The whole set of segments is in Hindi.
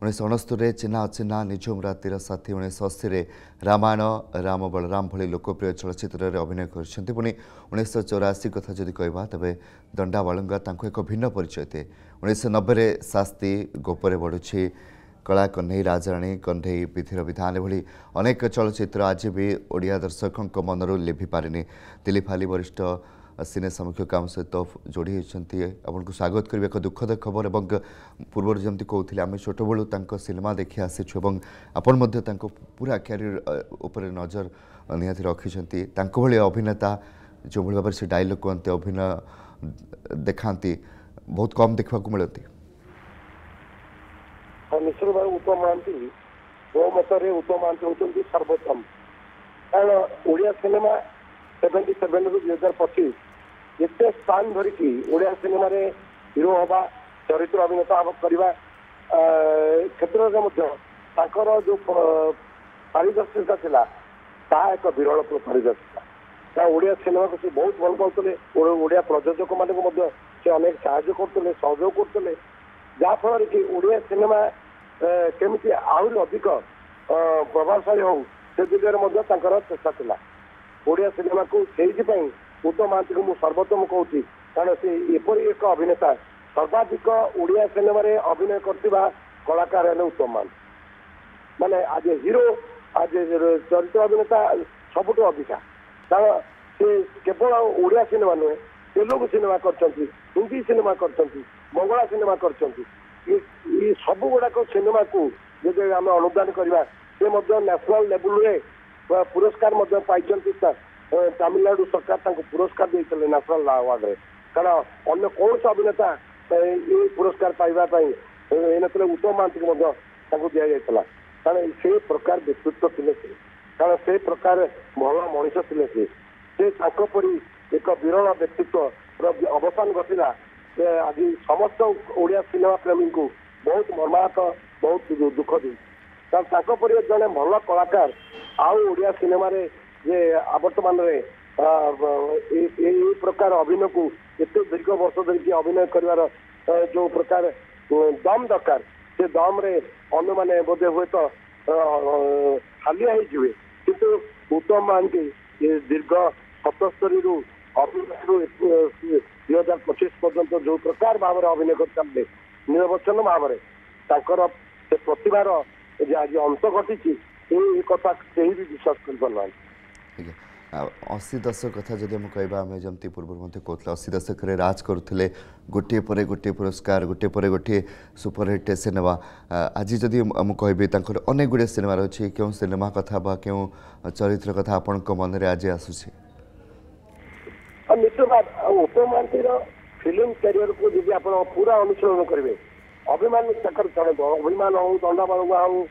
1969 चिन्हा अचिन्हा निझुम रातिर साथी 1980 रामायण राम बलराम भली लोकप्रिय चलचित्र में अभिनय कर पुणी 1984 कथा जदि कहवा तेज दंडा बालुंगा एक भिन्न परिचय थे 1990 शास्ति गोपरे बढ़ुछि कला कन्हई राजाराणी कन्हई विधिर विधान भली अनेक चलचित्र आज भी ओडिया दर्शकों मनरू लिभि पारिनी दिलीप हाली वरिष्ठ सिने समीक्षक आम सहित जोड़ी होती आपको स्वागत करें एक दुखद खबर और पूर्व जमी कहते आम छोट बलू सिनेमा देखी आसीचु आपण पूरा क्यारियर उपर नजर निहाती रखिंट भाई अभिनेता जो भाव से डायलॉग कहते अभिनय देखाती बहुत कम देखा मिलती निश्चित भाव उत्तम महांती मो मत उत्तम महांती होती सर्वोत्तम कारण ओडिया सिनेमा 77 रु 2025 एत स्थान धरिकी ओडिया सिनेमा हिरो हवा चरित्र अभिनेता करवा क्षेत्र जो पारिदर्शिता थिला एक विरल पारिदर्शिता ओडिया सिनेमा को बहुत भल पाते ओडिया प्रयोजक मान से अनेक साहय करते सहयोग करते जहाँफल कि ओडिया सिनेमा केमी आहरी अधिक प्रभावशाली हो से दिगरे चेष्टा थिला ओडिया सिनेमा को से उत्तम महांती को सर्वोत्तम कहूँ कारण से एपरी एक अभिनेता सर्वाधिक ओडिया सिनेमा अभिनय करथिबा कलाकार है उत्तम महांती माने आज हिरो आज चरित्र अभिनेता सबुठ अधिका कारण से केवल ओडिया सिनेमा नुहे तेलुगु सिनेमा करछंती हिंदी सिनेमा करछंती बंगला सिनेमा करछंती ये सब गुड़ाक सिनेमा को जब आम अनुदान करवा से नेशनल लेवल रे पुरस्कार पाई तमिलनाडु सरकार पुरस्कार देते नेशनल अवार्ड रे कारण अन्य कौन सा अभिनेता ये पुरस्कार पाइबापी उत्तम महांती को दि जाता कारण से प्रकार व्यक्तित्व थे कारण से प्रकार भल मनीष थे से परी एक विरल व्यक्तित्व अवसान घटला आज समस्त ओडिया सिनेमा प्रेमी को बहुत मर्माहत बहुत दुख दी कारण परी जड़े भल कलाकार आउ ओडिया सिनेमा जे वर्तमान प्रकार अभिनय को एत दीर्घ वर्ष धरिकी अभिनय कर जो प्रकार दम दरकार से दम रे अन्य मैंने बोधे हुए तो हालिया हो किंतु उत्तम महांती दीर्घ 77 रु अभिनय 2025 पर्यंत जो प्रकार भाव अभिनय करते निरवचन भाव से प्रतिभार आज अंत घटी कथा कहीं भी विश्वास कर 80 दशक कथा जदि हम कहवा आम जमी पूर्व कहते 80 दशक राज करुले गोटे पर गोटे पुरस्कार गोटे पर गोटे सुपरहिट सिनेमा आज जदि हम कह अनेक गुड़े सिनेमा अच्छी क्यों सिनेमा कथा बा क्यों चरित्र कथा आपण मन में आज आसूसी निश्चित उत्तम महांती फिल्म कैरियर को जब आप पूरा अनुसरण करेंगे अभिमान चलो अभिमान हो दंडा बालुआ हो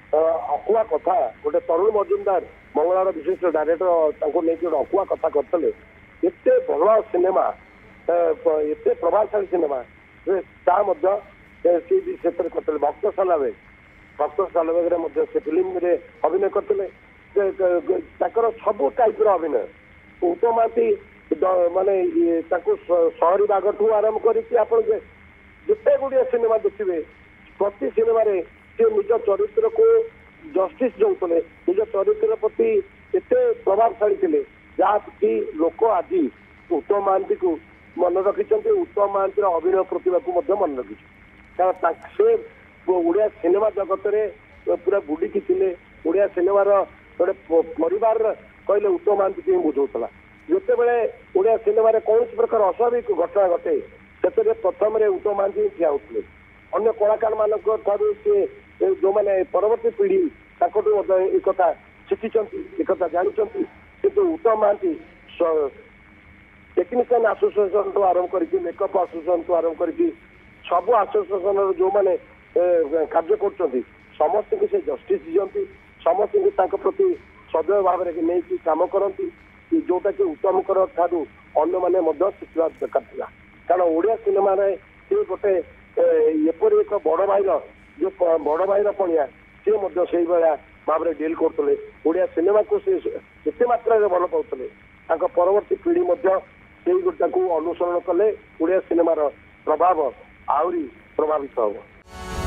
अकुआ कथा गोटे तरुण मजुमदार मंगलार विशिष्ट डायरेक्टर नहीं अकुआ कथा करते एत भल सिनेमा एत प्रभावशाली सिनेमा क्षेत्र करते भक्तशाला बेग से फिल्म अभिनय करते सब टाइप अभिनय उत्तम महांती माने शहरी बागठू आरंभ करते गुड़िया सिनेमा देखिए प्रति सिनेमा से निज चरित्र को जस्टिस जोते निज चरित्र प्रति एत प्रभावशाली थे जहाँकि लोक आज उत्तम महांती को मन रखिंट उत्तम महांती अभिनय प्रतिभा को मन रखी कारण से ओडिया सिनेमा जगत में पूरा बुड़िकी थे ओडिया सिनेमार गोटे परिवार कहले उत्तम महांती की बुझाला जिते बड़े ओडिया सिनेमा कौन प्रकार अस्वाभाविक घटना घटे से प्रथम उत्तम महांती ठिया होते अन्य कलाकार मान सी जो मैंने परवर्ती पीढ़ी एक शिखी एक जानते किंतु उत्तम महांती टेक्निशियन एसोसिएशन तो आरंभ कर मेकअप एसोसिएशन तो आरंभ कर सब एसोसिएशन जो मैंने कार्य कर समस्त को से जस्टिस दिखती समस्त को प्रति सदैव भाव में नहीं कम करती जोटा कि उत्तम ठारू अन्य मैंने शिखा दरकार कारण ओडिया सिनेमा से गोटे एपरी एक बड़ भाईर जो बड़ भाईर पणिया सी से भाव में डिल करते ओडिया सिनेमा को एत मात्रा भल पाते परवर्ती पीढ़ी से अनुसरण कले ओडिया सिनेमार प्रभाव आहरी ପ୍ରଭାବିତ ହେବ।